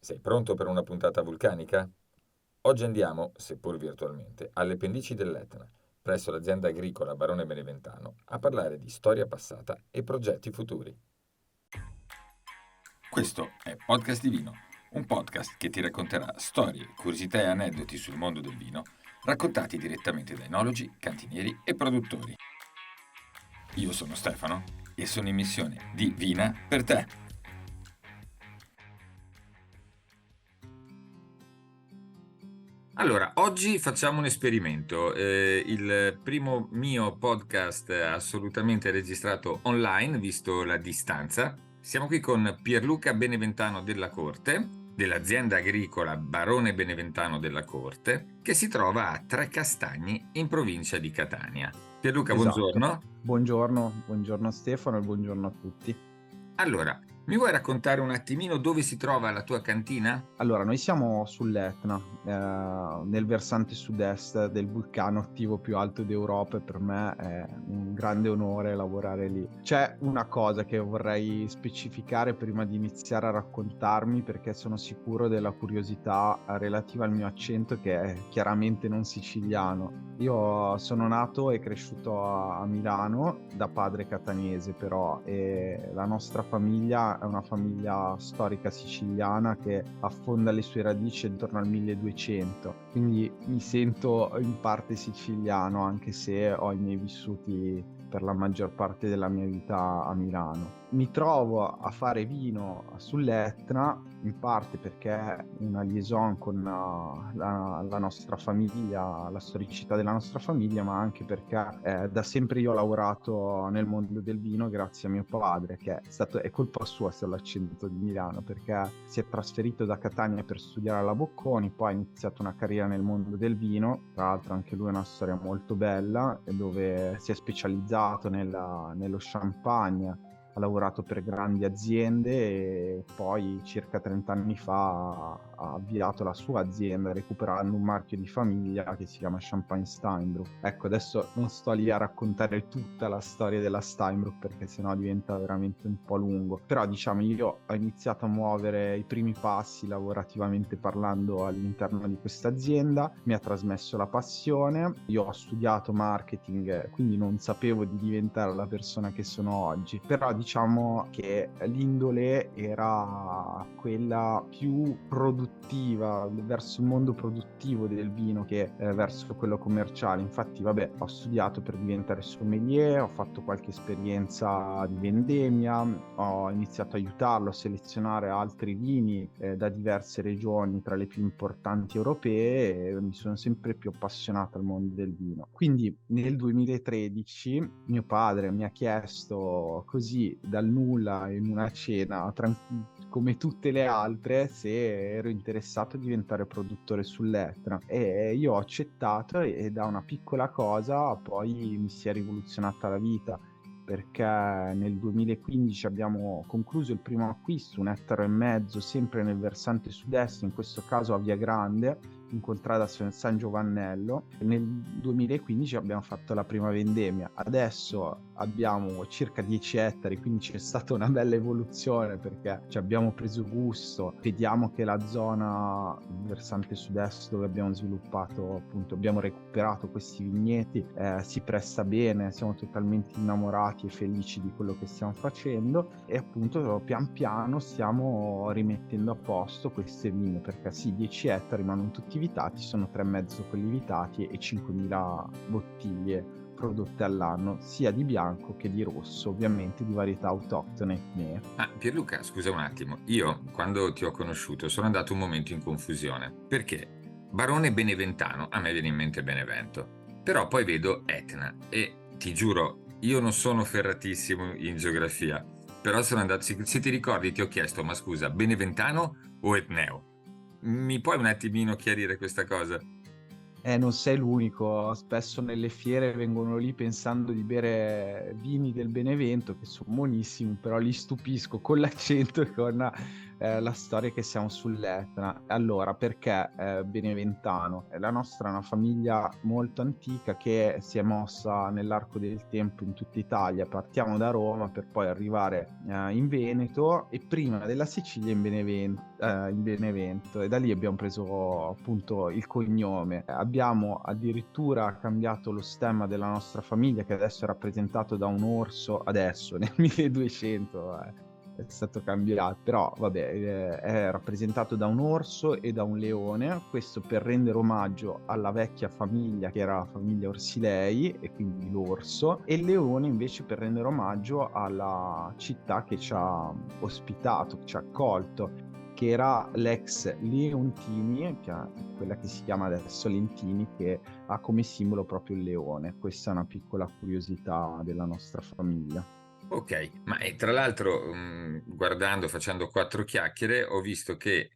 Sei pronto per una puntata vulcanica? Oggi andiamo, seppur virtualmente, alle pendici dell'Etna, presso l'azienda agricola Barone Beneventano, a parlare di storia passata e progetti futuri. Questo è Podcast di Vino, un podcast che ti racconterà storie, curiosità e aneddoti sul mondo del vino, raccontati direttamente da enologi, cantinieri e produttori. Io sono Stefano e sono in missione di Vina per te. Allora, oggi facciamo un esperimento. Il primo mio podcast assolutamente registrato online, visto la distanza. Siamo qui con Pierluca Beneventano della Corte, dell'azienda agricola Barone Beneventano della Corte, che si trova a Trecastagni, in provincia di Catania. Pierluca, Esatto. buongiorno. Buongiorno Stefano e buongiorno a tutti. Allora, mi vuoi raccontare un attimino dove si trova la tua cantina? Allora, noi siamo sull'Etna, nel versante sud-est del vulcano attivo più alto d'Europa e per me è un grande onore lavorare lì. C'è una cosa che vorrei specificare prima di iniziare a raccontarmi perché sono sicuro della curiosità relativa al mio accento che è chiaramente non siciliano. Io sono nato e cresciuto a Milano da padre catanese però e la nostra famiglia è una famiglia storica siciliana che affonda le sue radici intorno al 1200, quindi mi sento in parte siciliano anche se ho i miei vissuti per la maggior parte della mia vita a Milano. Mi trovo a fare vino sull'Etna in parte perché è una liaison con la nostra famiglia, la storicità della nostra famiglia, ma anche perché da sempre io ho lavorato nel mondo del vino grazie a mio padre, che è colpa sua se ho l'accento di Milano, perché si è trasferito da Catania per studiare alla Bocconi, poi ha iniziato una carriera nel mondo del vino, tra l'altro anche lui ha una storia molto bella, dove si è specializzato nello champagne. Ha lavorato per grandi aziende e poi circa 30 anni fa ha avviato la sua azienda recuperando un marchio di famiglia che si chiama Champagne Steinbrück. Ecco, adesso non sto lì a raccontare tutta la storia della Steinbrück perché sennò diventa veramente un po' lungo. Però diciamo io ho iniziato a muovere i primi passi lavorativamente parlando all'interno di questa azienda, mi ha trasmesso la passione, io ho studiato marketing quindi non sapevo di diventare la persona che sono oggi, però diciamo che l'indole era quella più produttiva verso il mondo produttivo del vino che verso quello commerciale. Infatti, vabbè, ho studiato per diventare sommelier, ho fatto qualche esperienza di vendemmia, ho iniziato a aiutarlo a selezionare altri vini da diverse regioni, tra le più importanti europee, e mi sono sempre più appassionato al mondo del vino. Quindi nel 2013 mio padre mi ha chiesto così dal nulla in una cena, come tutte le altre, se ero interessato a diventare produttore sull'Etna e io ho accettato e da una piccola cosa poi mi si è rivoluzionata la vita perché nel 2015 abbiamo concluso il primo acquisto, 1,5 ettari, sempre nel versante sud-est, in questo caso a Via Grande, in contrada San Giovannello. Nel 2015 abbiamo fatto la prima vendemmia, adesso abbiamo circa 10 ettari, quindi c'è stata una bella evoluzione perché ci abbiamo preso gusto, vediamo che la zona versante sud-est dove abbiamo sviluppato, appunto abbiamo recuperato questi vigneti, si presta bene, siamo totalmente innamorati e felici di quello che stiamo facendo e appunto pian piano stiamo rimettendo a posto queste vigne perché sì, 10 ettari ma non tutti vitati, sono 3,5 quelli vitati e 5.000 bottiglie prodotte all'anno, sia di bianco che di rosso, ovviamente di varietà autoctone. Pierluca, scusa un attimo, io quando ti ho conosciuto sono andato un momento in confusione, perché Barone Beneventano, a me viene in mente Benevento, però poi vedo Etna e ti giuro, io non sono ferratissimo in geografia, però sono andato, se ti ricordi ti ho chiesto, ma scusa, Beneventano o Etneo? Mi puoi un attimino chiarire questa cosa? Non sei l'unico, spesso nelle fiere vengono lì pensando di bere vini del Benevento che sono buonissimi, però li stupisco con l'accento e con la storia che siamo sull'Etna. Allora, perché Beneventano? La nostra è una famiglia molto antica che si è mossa nell'arco del tempo in tutta Italia. Partiamo da Roma per poi arrivare in Veneto e prima della Sicilia in Benevento, e da lì abbiamo preso appunto il cognome. Abbiamo addirittura cambiato lo stemma della nostra famiglia, che adesso è rappresentato da un orso, adesso nel 1200 è stato cambiato, però vabbè, è rappresentato da un orso e da un leone, questo per rendere omaggio alla vecchia famiglia che era la famiglia Orsilei, e quindi l'orso, e il leone invece per rendere omaggio alla città che ci ha ospitato, che ci ha accolto, che era l'ex Leontini, quella che si chiama adesso Lentini, che ha come simbolo proprio il leone. Questa è una piccola curiosità della nostra famiglia. Ok, ma tra l'altro, guardando, facendo quattro chiacchiere, ho visto che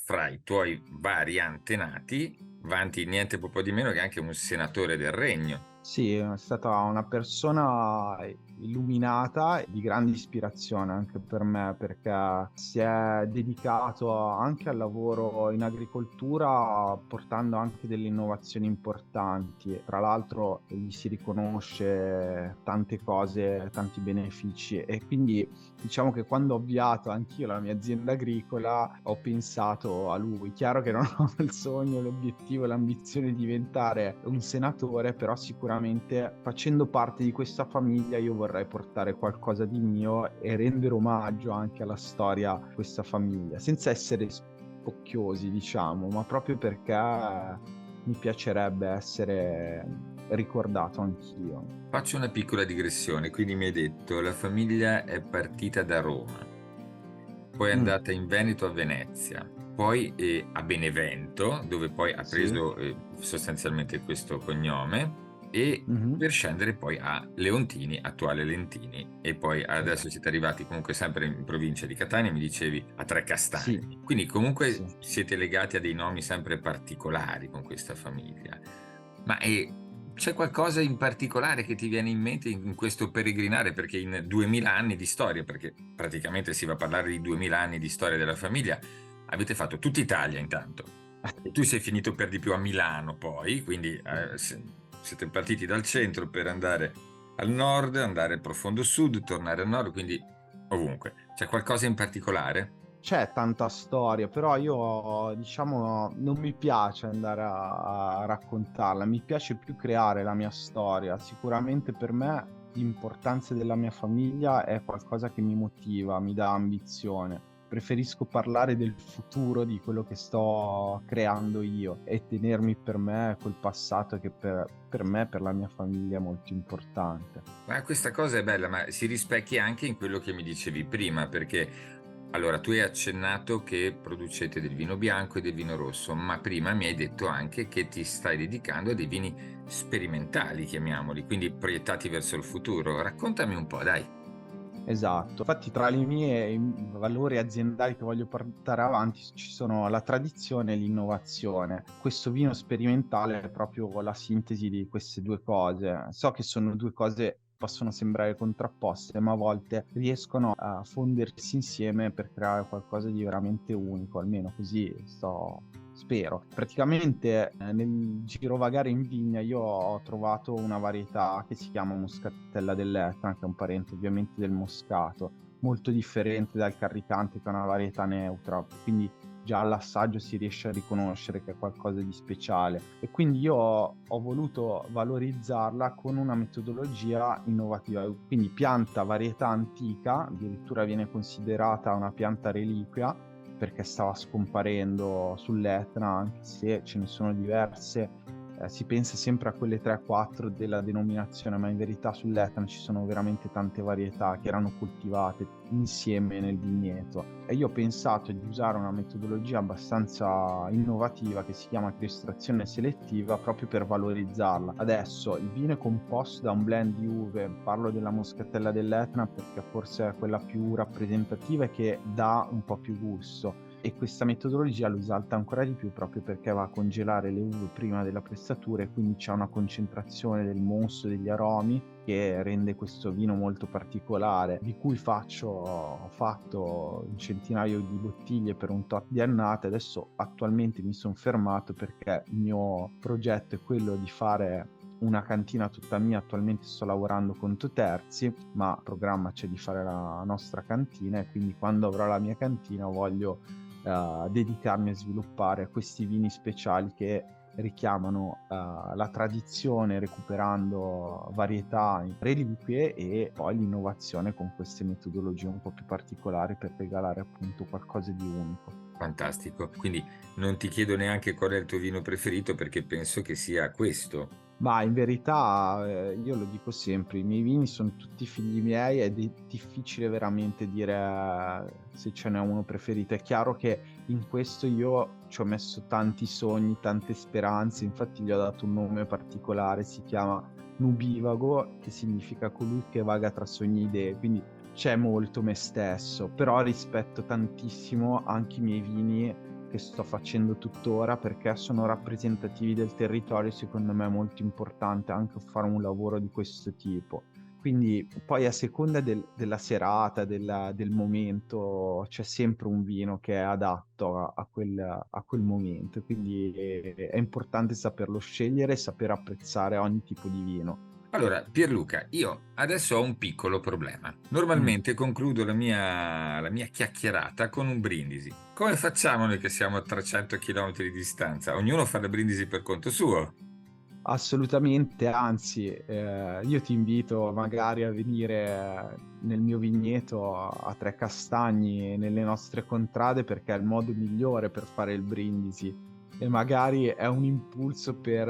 fra i tuoi vari antenati vanti niente po' di meno che anche un senatore del regno. Sì, è stata una persona illuminata e di grande ispirazione anche per me, perché si è dedicato anche al lavoro in agricoltura, portando anche delle innovazioni importanti. Tra l'altro gli si riconosce tante cose, tanti benefici, e quindi diciamo che quando ho avviato anch'io la mia azienda agricola ho pensato a lui. Chiaro che non ho il sogno, l'obiettivo, l'ambizione di diventare un senatore, però sicuramente facendo parte di questa famiglia io vorrei portare qualcosa di mio e rendere omaggio anche alla storia di questa famiglia, senza essere spocchiosi, diciamo, ma proprio perché mi piacerebbe essere ricordato anch'io. Faccio una piccola digressione, quindi mi hai detto la famiglia è partita da Roma, poi è Mm, andata in Veneto a Venezia, poi a Benevento, dove poi ha sì. preso sostanzialmente questo cognome, e Mhm. per scendere poi a Leontini, attuale Lentini, e poi adesso Esatto. siete arrivati comunque sempre in provincia di Catania, mi dicevi, a Tre Sì, Castagni. Quindi sì. comunque siete legati a dei nomi sempre particolari con questa famiglia. Ma c'è qualcosa in particolare che ti viene in mente in questo peregrinare? Perché in 2000 anni di storia, perché praticamente si va a parlare di 2000 anni di storia della famiglia, avete fatto tutta Italia intanto. E tu sei finito per di più a Milano poi, quindi siete partiti dal centro per andare al nord, andare profondo sud, tornare al nord, quindi ovunque. C'è qualcosa in particolare? C'è tanta storia, però io, diciamo, non mi piace andare a raccontarla, mi piace più creare la mia storia. Sicuramente per me l'importanza della mia famiglia è qualcosa che mi motiva, mi dà ambizione. Preferisco parlare del futuro, di quello che sto creando io, e tenermi per me quel passato che per me, per la mia famiglia è molto importante. Ma questa cosa è bella, ma si rispecchia anche in quello che mi dicevi prima, perché allora tu hai accennato che producete del vino bianco e del vino rosso, ma prima mi hai detto anche che ti stai dedicando a dei vini sperimentali, chiamiamoli, quindi proiettati verso il futuro. Raccontami un po', dai. Esatto, infatti tra i miei valori aziendali che voglio portare avanti ci sono la tradizione e l'innovazione. Questo vino sperimentale è proprio la sintesi di queste due cose. So che sono due cose che possono sembrare contrapposte, ma a volte riescono a fondersi insieme per creare qualcosa di veramente unico, almeno così spero. Praticamente nel girovagare in vigna io ho trovato una varietà che si chiama Moscatella dell'Etna, che è un parente ovviamente del Moscato, molto differente dal Carricante, che è una varietà neutra, quindi già all'assaggio si riesce a riconoscere che è qualcosa di speciale, e quindi io ho voluto valorizzarla con una metodologia innovativa, quindi pianta varietà antica, addirittura viene considerata una pianta reliquia perché stava scomparendo sull'Etna, anche se ce ne sono diverse. Si pensa sempre a quelle 3-4 della denominazione, ma in verità sull'Etna ci sono veramente tante varietà che erano coltivate insieme nel vigneto. E io ho pensato di usare una metodologia abbastanza innovativa che si chiama criostrazione selettiva, proprio per valorizzarla. Adesso il vino è composto da un blend di uve, parlo della Moscatella dell'Etna perché forse è quella più rappresentativa e che dà un po' più gusto. e questa metodologia lo esalta ancora di più proprio perché va a congelare le uve prima della pressatura e quindi c'è una concentrazione del mosto, degli aromi, che rende questo vino molto particolare, di cui ho fatto un centinaio di bottiglie per un tot di annate. Adesso attualmente mi son fermato perché il mio progetto è quello di fare una cantina tutta mia. Attualmente sto lavorando con Toterzi, ma in programma c'è di fare la nostra cantina, e quindi quando avrò la mia cantina voglio dedicarmi a sviluppare questi vini speciali che richiamano la tradizione, recuperando varietà reliquie, e poi l'innovazione con queste metodologie un po' più particolari per regalare appunto qualcosa di unico. Fantastico. Quindi non ti chiedo neanche qual è il tuo vino preferito, perché penso che sia questo. Ma in verità, io lo dico sempre, i miei vini son tutti figli miei ed è difficile veramente dire se ce n'è uno preferito. È chiaro che in questo io ci ho messo tanti sogni, tante speranze, infatti gli ho dato un nome particolare, si chiama Nubivago, che significa colui che vaga tra sogni e idee, quindi c'è molto me stesso, però rispetto tantissimo anche i miei vini che sto facendo tuttora, perché sono rappresentativi del territorio. Secondo me è molto importante anche fare un lavoro di questo tipo. Quindi poi a seconda della serata, del momento, c'è sempre un vino che è adatto a quel momento, quindi è importante saperlo scegliere e saper apprezzare ogni tipo di vino. Allora, Pierluca, io adesso ho un piccolo problema. Mh. Normalmente concludo la mia chiacchierata con un brindisi. Come facciamo noi che siamo a 300 chilometri di distanza? Ognuno fa le brindisi per conto suo. Assolutamente, anzi, io ti invito magari a venire nel mio vigneto a Trecastagni, nelle nostre contrade, perché è il modo migliore per fare il brindisi, e magari è un impulso per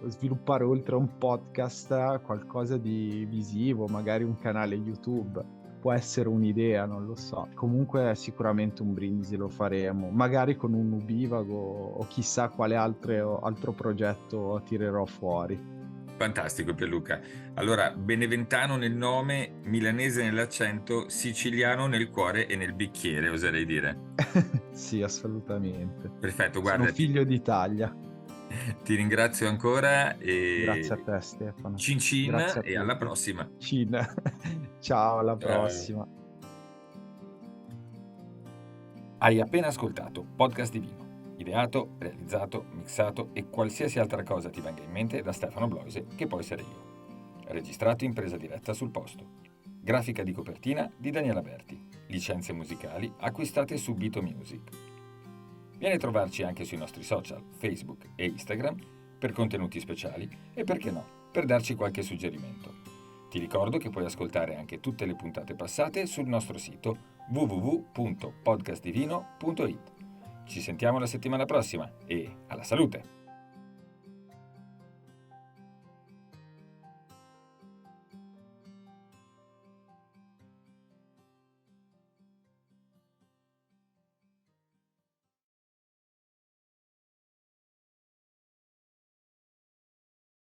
sviluppare, oltre a un podcast, qualcosa di visivo, magari un canale YouTube. Può essere un'idea, non lo so. Comunque sicuramente un brindisi lo faremo, magari con un Nubivago o chissà quale altro progetto tirerò fuori. Fantastico, Pierluca. Allora, beneventano nel nome, milanese nell'accento, siciliano nel cuore e nel bicchiere, oserei dire. Sì, assolutamente. Perfetto, Sono guarda, figlio d'Italia. ti ringrazio ancora Grazie a e te Stefano. cin cin Grazie a e alla tutti. prossima. Cin. Ciao, alla Ciao. prossima. Hai appena ascoltato Podcast di Vino, ideato, realizzato, mixato e qualsiasi altra cosa ti venga in mente da Stefano Bloise, che può essere io. Registrato in presa diretta sul posto. Grafica di copertina di Daniela Berti. Licenze musicali acquistate su Bito Music. Vieni a trovarci anche sui nostri social, Facebook e Instagram, per contenuti speciali e, perché no, per darci qualche suggerimento. Ti ricordo che puoi ascoltare anche tutte le puntate passate sul nostro sito www.podcastdivino.it. Ci sentiamo la settimana prossima e alla salute!